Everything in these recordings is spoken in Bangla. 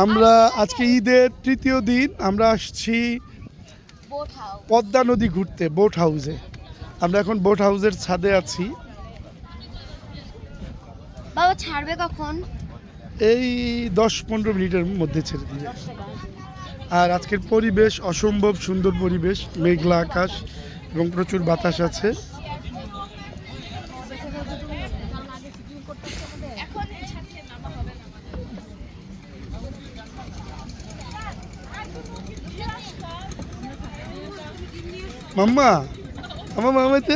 আমরা আজকে ঈদের তৃতীয় দিন আমরা আসছি পদ্মা নদী ঘুরতে বোট হাউসে। আমরা এখন বোট হাউসের ছাদে আছি। বাবা ছাড়বে কখন? এই 10-15 মিনিটের মধ্যে ছেড়ে দিবে। আর আজকের পরিবেশ অসম্ভব সুন্দর পরিবেশ, মেঘলা আকাশ এবং প্রচুর বাতাস আছে। মাম্মা আমার মামাতে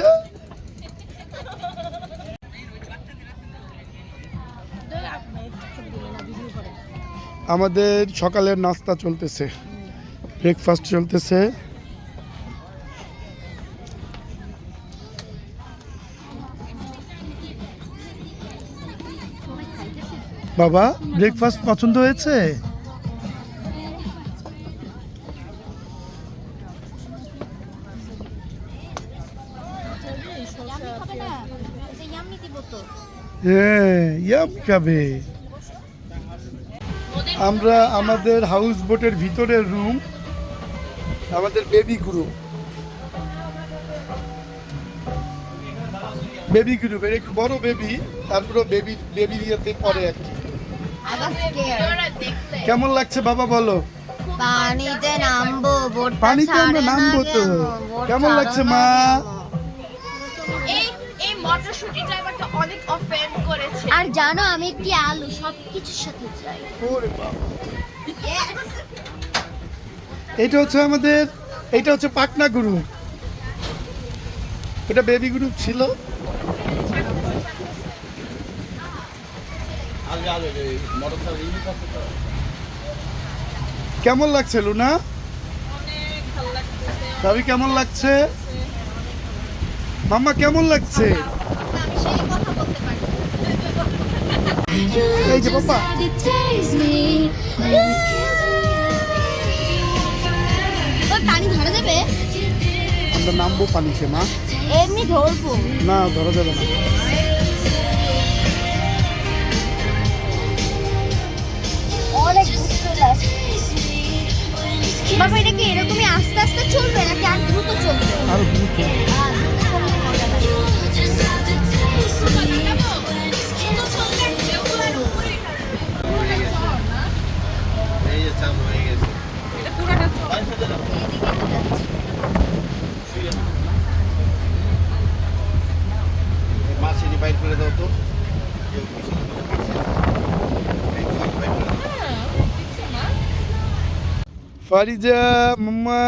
আমাদের সকালের নাস্তা চলতেছে, ব্রেকফাস্ট চলতেছে। বাবা ব্রেকফাস্ট পছন্দ হয়েছে? হ্যাঁ ইয়ামি খাবে। আমরা আমাদের হাউস বোটের ভিতরের রুম, আমাদের বেবি গ্রুপ এর একটু বড় বেবি, তারপরে বেবি ইয়েতে পরে আর কি। কেমন লাগছে বাবা বলো? পানিতে নামবো, পানিতে আমরা নামবো তো। কেমন লাগছে মা? এই মটরশুঁটিটা আমাকে অনেক অফেন্ড করেছে। আর জানো আমি একটি আলু সবকিছুর সাথে চাই। ওরে বাবা, এটা হচ্ছে পাকনা গ্রুপ, এটা বেবি গ্রুপ ছিল। কেমন লাগছে লুনা? ভাবি কেমন লাগছে? মাম্মা কেমন লাগছে? এই যে বাবা পানি ধরা যাবে? আমরা নামবো পানিতে মা। এমনি ধরবো না, ধরা যাবে না। অনেক বাবা এটা কি এরকমই আস্তে আস্তে চলবে নাকি আর দ্রুত চলবে? আর দ্রুত। ফারিজা মাম্মা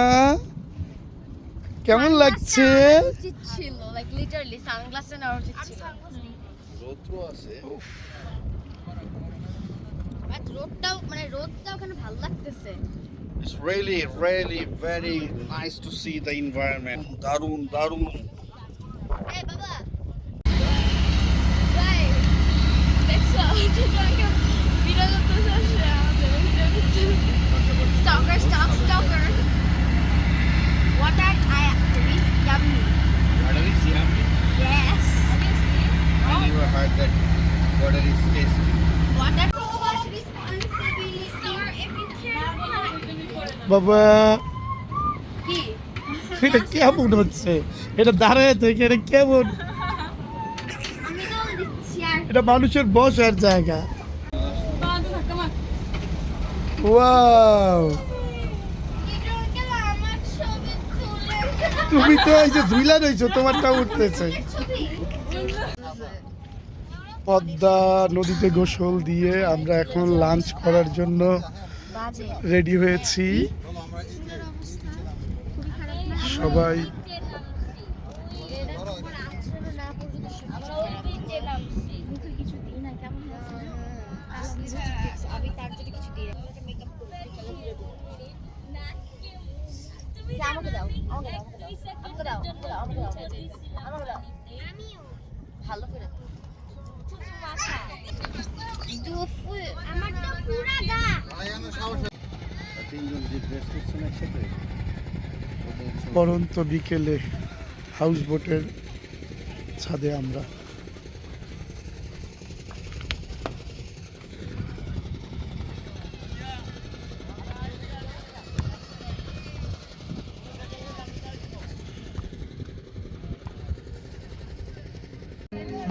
কেমন লাগছে? উচিত ছিল লাইক লিটারালি সানগ্লাসটা নেওয়া উচিত ছিল। রোদ্র আছে। বাট রোদটাও ওখানে ভালো লাগতেছে। It's really very nice to see the environment. Darun. এই বাবা ভাই দেখছো তোমাকে বিরোধ করতেছে আমাদের stalker. What are is yummy? Water is yummy. Yes. I never heard that water is tasty. What are responsibility if you care? বাবা কি? এটা কেমন হচ্ছে? এটা দাঁড়ায় থেকে এটা কেমন? আমি তো দিচ্ছি আর এটা মানুষের বসার জায়গা। ওয়াও, আমার ছবি তুলে তুমি তো এই যে ঝুলা রয়েছো, তোমারটা উঠতেছে। পদ্মা নদীতে গোসল দিয়ে আমরা এখন লাঞ্চ করার জন্য বাজে রেডি হয়েছি সবাই। ভালো করে আমারটা পুরা গা তিনজন যে ড্রেস করছেন একসাথে। পরন্ত বিকেলে হাউস বোটের ছাদে আমরা।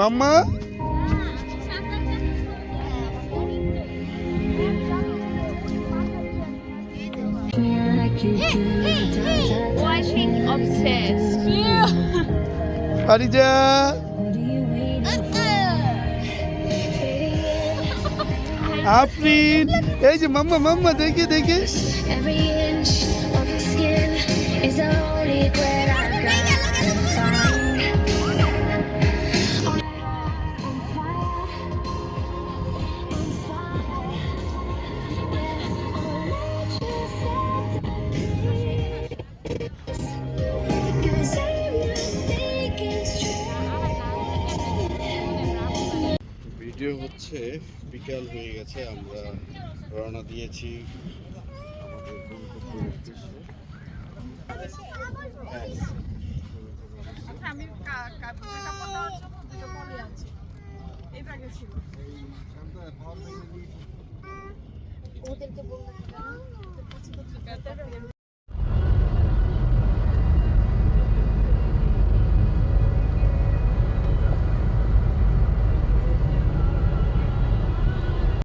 মাম্মা Watching obsessed. ফারিজা আফরিন এই যে মাম্মা মাম্মা দেখে দেখে Every inch of your skin is the only regret I can find. On fire, on fire. Cause I'm not thinking straight. Video হচ্ছে বিকাল হয়ে গেছে, আমরা রওনা দিয়েছি আমাদের গন্তব্যের উদ্দেশ্যে। আমি কাপড়টা মনে আছে এই ব্যাগে ছিল ওদেরকে বলতে